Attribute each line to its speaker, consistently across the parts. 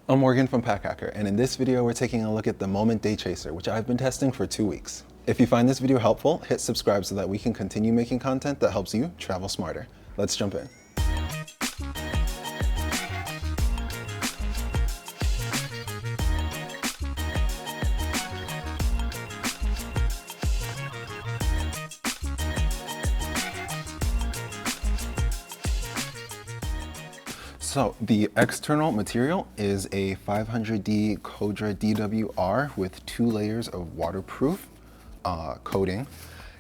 Speaker 1: I'm Morgan from Pack Hacker, and in this video we're taking a look at the Moment DayChaser, which I've been testing for 2 weeks. If you find this video helpful, hit subscribe so that we can continue making content that helps you travel smarter. Let's jump in. So the external material is a 500D Codra DWR with 2 layers of waterproof coating,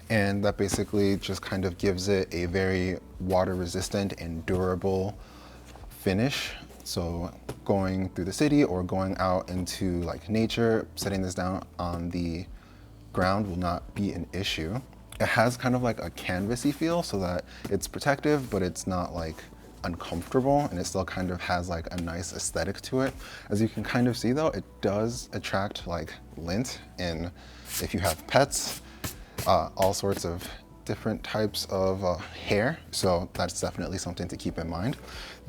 Speaker 1: and that basically just kind of gives it a very water resistant and durable finish. So going through the city or going out into like nature, setting this down on the ground will not be an issue. It has kind of like a canvasy feel so that it's protective, but it's not like uncomfortable, and it still kind of has like a nice aesthetic to it. As you can kind of see though, it does attract like lint, and if you have pets, all sorts of different types of hair, so that's definitely something to keep in mind.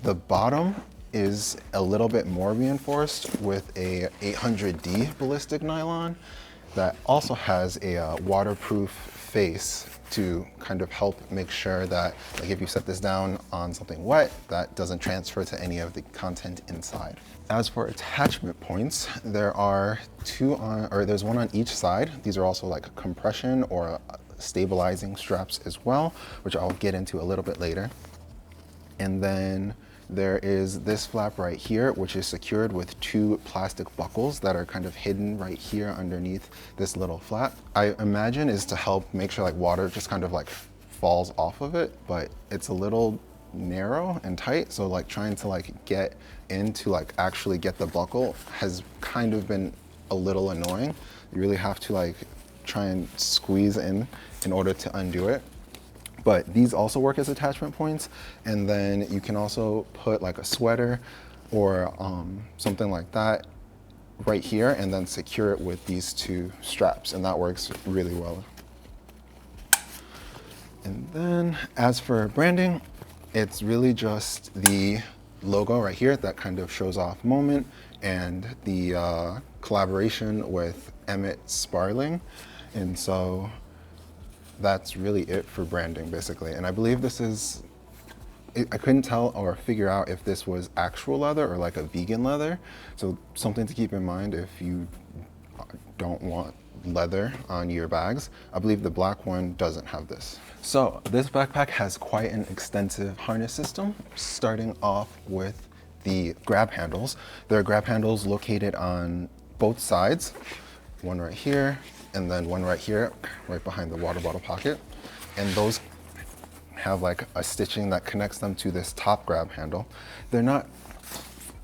Speaker 1: The bottom is a little bit more reinforced with a 800D ballistic nylon that also has a waterproof face to kind of help make sure that, like, if you set this down on something wet, that doesn't transfer to any of the content inside. As for attachment points, there are there's one on each side. These are also like compression or stabilizing straps as well, which I'll get into a little bit later. And then there is this flap right here, which is secured with 2 plastic buckles that are kind of hidden right here underneath this little flap. I imagine is to help make sure like water just kind of like falls off of it, but it's a little narrow and tight, so like trying to like get into like actually get the buckle has kind of been a little annoying. You really have to like try and squeeze in order to undo it. But these also work as attachment points, and then you can also put like a sweater or something like that right here and then secure it with these 2 straps, and that works really well. And then as for branding, it's really just the logo right here that kind of shows off Moment, and the collaboration with Emmett Sparling. And so that's really it for branding basically. And I believe this is, I couldn't tell or figure out if this was actual leather or like a vegan leather. So something to keep in mind if you don't want leather on your bags. I believe the black one doesn't have this. So this backpack has quite an extensive harness system, starting off with the grab handles. There are grab handles located on both sides, one right here, and then one right here, right behind the water bottle pocket. And those have like a stitching that connects them to this top grab handle. They're not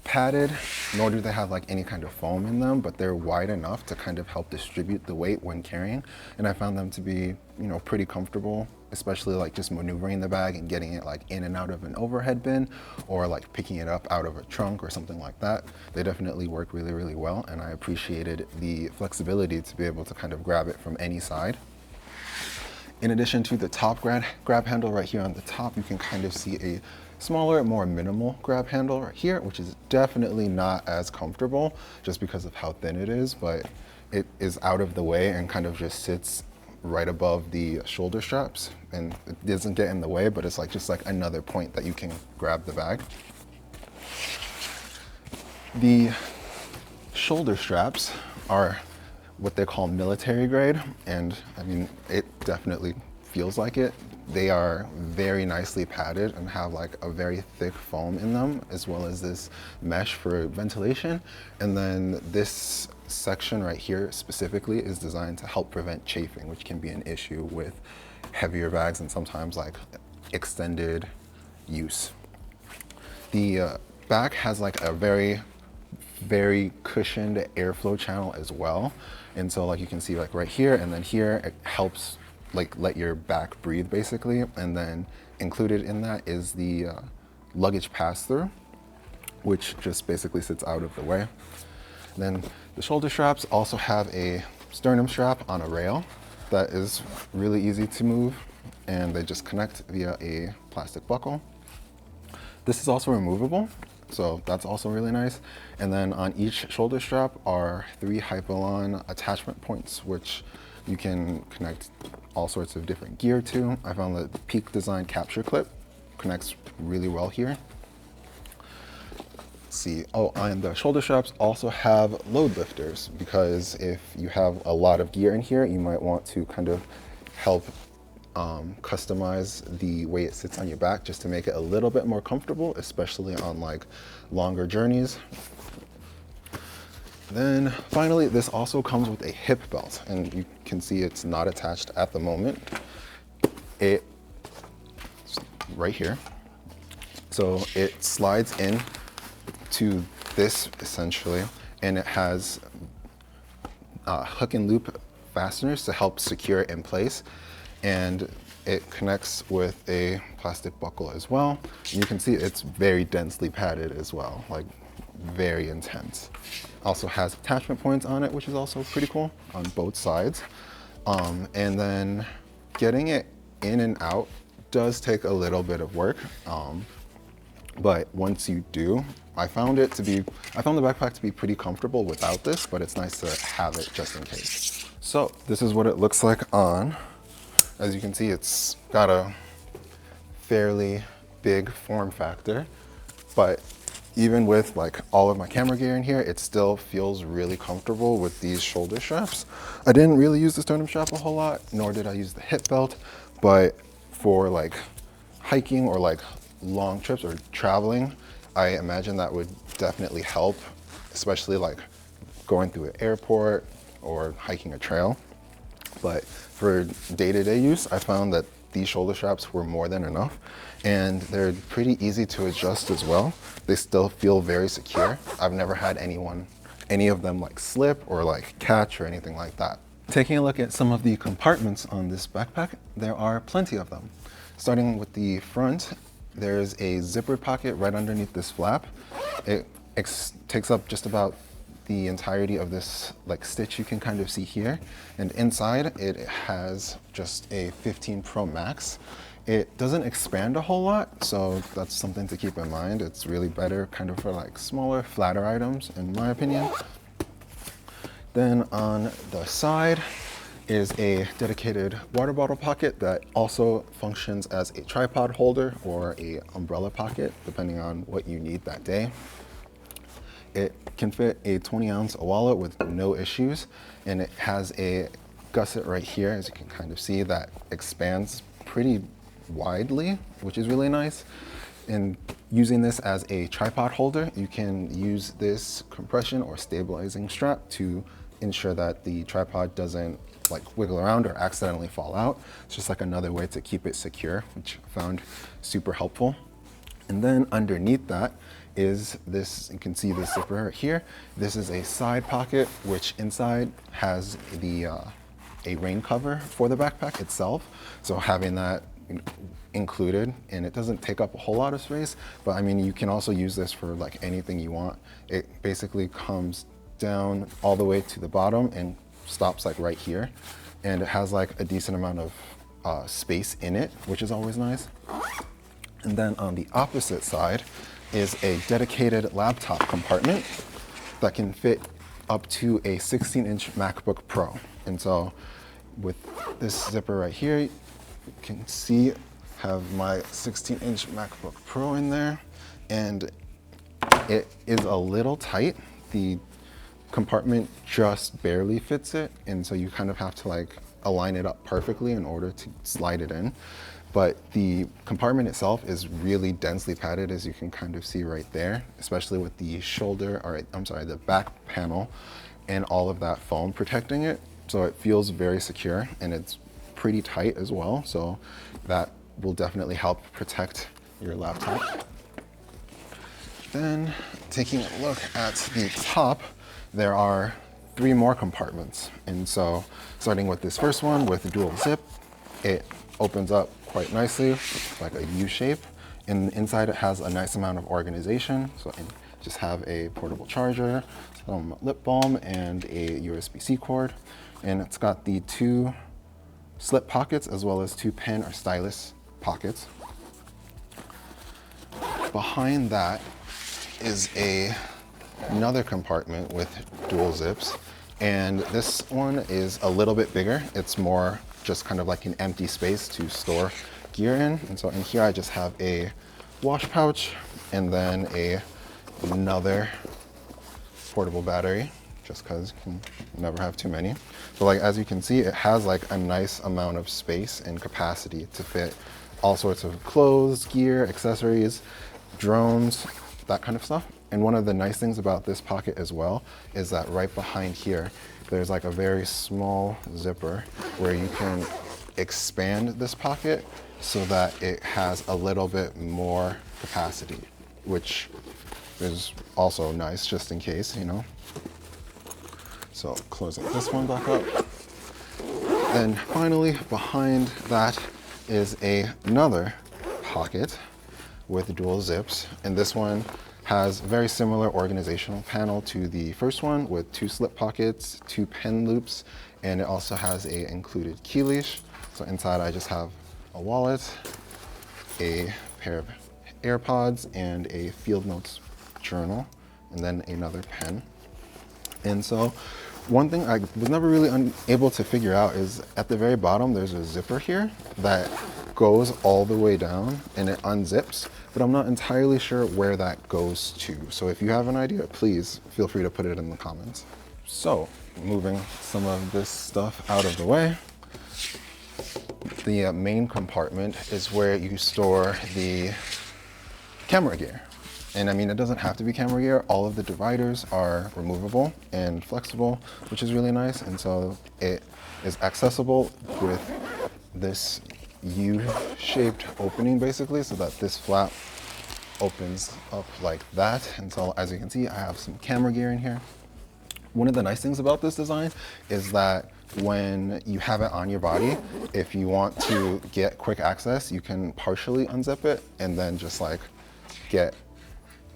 Speaker 1: padded, nor do they have like any kind of foam in them, but they're wide enough to kind of help distribute the weight when carrying. And I found them to be, you know, pretty comfortable, especially like just maneuvering the bag and getting it like in and out of an overhead bin, or like picking it up out of a trunk or something like that. They definitely work really, really well, and I appreciated the flexibility to be able to kind of grab it from any side. In addition to the top grab handle right here on the top, you can kind of see a smaller, more minimal grab handle right here, which is definitely not as comfortable just because of how thin it is, but it is out of the way and kind of just sits right above the shoulder straps, and it doesn't get in the way, but it's like just like another point that you can grab the bag. The shoulder straps are what they call military grade, and I mean, it definitely feels like it. They are very nicely padded and have like a very thick foam in them, as well as this mesh for ventilation. And then this section right here specifically is designed to help prevent chafing, which can be an issue with heavier bags and sometimes like extended use. The back has like a very cushioned airflow channel as well. And so like you can see like right here and then here, it helps like let your back breathe basically. And then included in that is the luggage pass-through, which just basically sits out of the way. And then the shoulder straps also have a sternum strap on a rail that is really easy to move, and they just connect via a plastic buckle. This is also removable, so that's also really nice. And then on each shoulder strap are 3 Hypalon attachment points, which you can connect all sorts of different gear to. I found that the Peak Design capture clip connects really well here. Let's see, oh, and the shoulder straps also have load lifters, because if you have a lot of gear in here, you might want to kind of help customize the way it sits on your back just to make it a little bit more comfortable, especially on like longer journeys. Then finally, this also comes with a hip belt, and you can see it's not attached at the moment. It's right here. So it slides in to this essentially, and it has hook and loop fasteners to help secure it in place. And it connects with a plastic buckle as well. You can see it's very densely padded as well, like very intense. Also has attachment points on it, which is also pretty cool on both sides. And then getting it in and out does take a little bit of work. But once you do, I found the backpack to be pretty comfortable without this, but it's nice to have it just in case. So this is what it looks like on. As you can see, it's got a fairly big form factor, but even with like all of my camera gear in here, it still feels really comfortable with these shoulder straps. I didn't really use the sternum strap a whole lot, nor did I use the hip belt, but for like hiking or like long trips or traveling, I imagine that would definitely help, especially like going through an airport or hiking a trail. But for day-to-day use, I found that these shoulder straps were more than enough, and they're pretty easy to adjust as well. They still feel very secure. I've never had any of them like slip or like catch or anything like that. Taking a look at some of the compartments on this backpack, there are plenty of them. Starting with the front, there's a zipper pocket right underneath this flap. It takes up just about the entirety of this like stitch you can kind of see here, and inside it has just a 15 Pro Max. It doesn't expand a whole lot, so that's something to keep in mind. It's really better kind of for like smaller, flatter items, in my opinion. Then on the side is a dedicated water bottle pocket that also functions as a tripod holder or a umbrella pocket, depending on what you need that day. It can fit a 20-ounce wallet with no issues, and it has a gusset right here, as you can kind of see, that expands pretty widely, which is really nice. And using this as a tripod holder, you can use this compression or stabilizing strap to ensure that the tripod doesn't like wiggle around or accidentally fall out. It's just like another way to keep it secure, which I found super helpful. And then underneath that is this, you can see this zipper right here. This is a side pocket, which inside has the a rain cover for the backpack itself. So having that included, and it doesn't take up a whole lot of space, but I mean, you can also use this for like anything you want. It basically comes down all the way to the bottom and stops like right here. And it has like a decent amount of space in it, which is always nice. And then on the opposite side is a dedicated laptop compartment that can fit up to a 16-inch MacBook Pro. And so with this zipper right here, you can see have my 16-inch MacBook Pro in there, and it is a little tight. The compartment just barely fits it, and so you kind of have to like align it up perfectly in order to slide it in. But the compartment itself is really densely padded, as you can kind of see right there, especially with the the back panel and all of that foam protecting it. So it feels very secure, and it's pretty tight as well. So that will definitely help protect your laptop. Then taking a look at the top, there are 3 more compartments. And so starting with this first one with the dual zip, it opens up quite nicely, like a U shape. And inside it has a nice amount of organization. So I just have a portable charger, some lip balm, and a USB-C cord. And it's got the 2 slip pockets as well as 2 pen or stylus pockets. Behind that is another compartment with dual zips. And this one is a little bit bigger. It's more just kind of like an empty space to store gear in. And so in here I just have a wash pouch and then another portable battery, just because you can never have too many. But like as you can see, it has like a nice amount of space and capacity to fit all sorts of clothes, gear, accessories, drones, that kind of stuff. And one of the nice things about this pocket as well is that right behind here, there's like a very small zipper where you can expand this pocket so that it has a little bit more capacity, which is also nice just in case, you know. So closing this one back up. Then finally behind that is another pocket with dual zips, and this one has very similar organizational panel to the first one with 2 slip pockets, 2 pen loops, and it also has a included key leash. So inside I just have a wallet, a pair of AirPods, and a field notes journal, and then another pen. And so one thing I was never really able to figure out is at the very bottom there's a zipper here that goes all the way down and it unzips, but I'm not entirely sure where that goes to. So if you have an idea, please feel free to put it in the comments. So moving some of this stuff out of the way, the main compartment is where you store the camera gear. And I mean, it doesn't have to be camera gear. All of the dividers are removable and flexible, which is really nice. And so it is accessible with this U-shaped opening basically, so that this flap opens up like that. And so as you can see, I have some camera gear in here. One of the nice things about this design is that when you have it on your body, if you want to get quick access, you can partially unzip it and then just like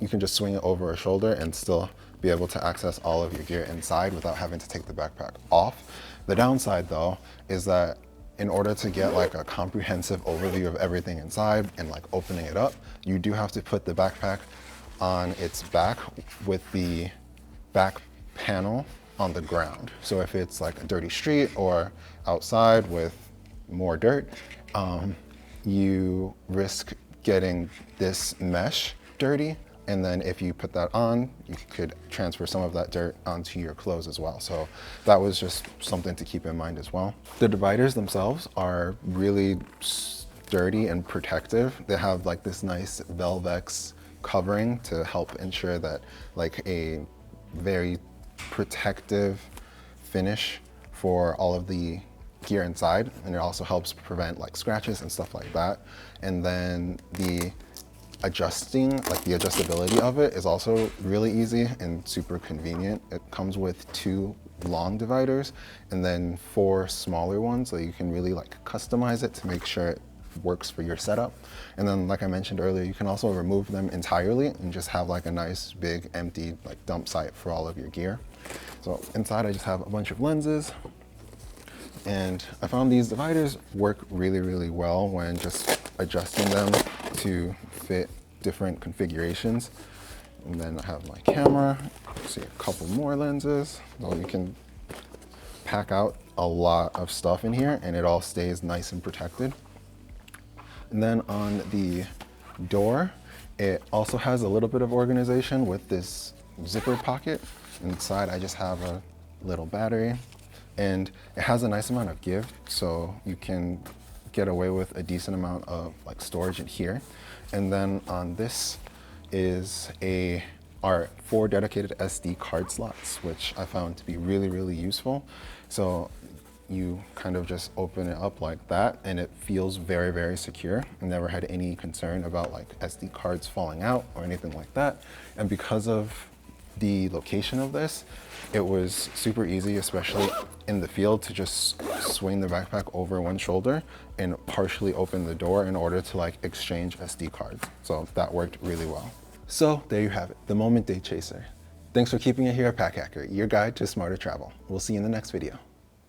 Speaker 1: you can just swing it over a shoulder and still be able to access all of your gear inside without having to take the backpack off. The downside though is that in order to get like a comprehensive overview of everything inside and like opening it up, you do have to put the backpack on its back with the back panel on the ground. So if it's like a dirty street or outside with more dirt, you risk getting this mesh dirty. And then if you put that on, you could transfer some of that dirt onto your clothes as well. So that was just something to keep in mind as well. The dividers themselves are really sturdy and protective. They have like this nice Velvex covering to help ensure that like a very protective finish for all of the gear inside. And it also helps prevent like scratches and stuff like that. And then the adjustability of it is also really easy and super convenient. It comes with 2 long dividers and then 4 smaller ones, so you can really like customize it to make sure it works for your setup. And then like I mentioned earlier, you can also remove them entirely and just have like a nice big empty like dump site for all of your gear. So inside I just have a bunch of lenses, and I found these dividers work really, really well when just adjusting them to fit different configurations. And then I have my camera, see a couple more lenses. So you can pack out a lot of stuff in here and it all stays nice and protected. And then on the door, it also has a little bit of organization with this zipper pocket. Inside I just have a little battery, and it has a nice amount of give, so you can get away with a decent amount of like storage in here. And then on this are 4 dedicated SD card slots, which I found to be really, really useful. So you kind of just open it up like that and it feels very, very secure. I never had any concern about like SD cards falling out or anything like that. And because of the location of this, it was super easy, especially in the field, to just swing the backpack over one shoulder and partially open the door in order to like exchange SD cards. So that worked really well. So there you have it, the Moment DayChaser. Thanks for keeping it here at Pack Hacker, your guide to smarter travel. We'll see you in the next video.